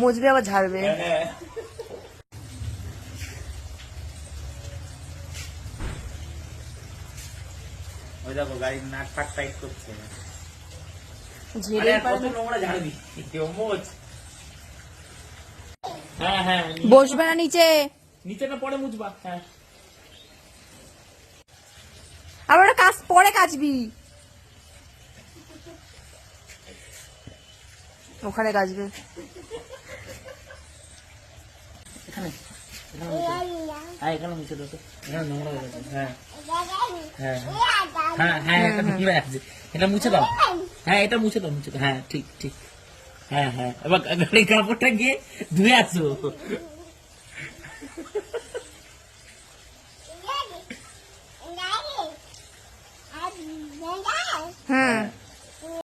মুছবে আবার ঝাড়বে। ওই দেখো গাড়ির নাট ফাট টাইট করছে। ঝেড়ে পারে না। নোংরা ঝাড়বি মোচ। হ্যাঁ হ্যাঁ বসবে না নিচে, নিচে না পরে মুছবা। হ্যাঁ আবার ওটা কাজ পরে কাচবি, ওখানে কাচবে। এখানে হ্যাঁ এখানে মুছে দাও তো, এখানে নোংরা হয়ে গেছে। হ্যাঁ হ্যাঁ হ্যাঁ হ্যাঁ এটা নোংরা আছে, এটা মুছে দাও। হ্যাঁ এটা মুছে দাও, মুছে দাও। হ্যাঁ ঠিক ঠিক। হ্যাঁ হ্যাঁ এবার গাড়ির কাপড়টা গিয়ে ধুয়ে আসো। হুম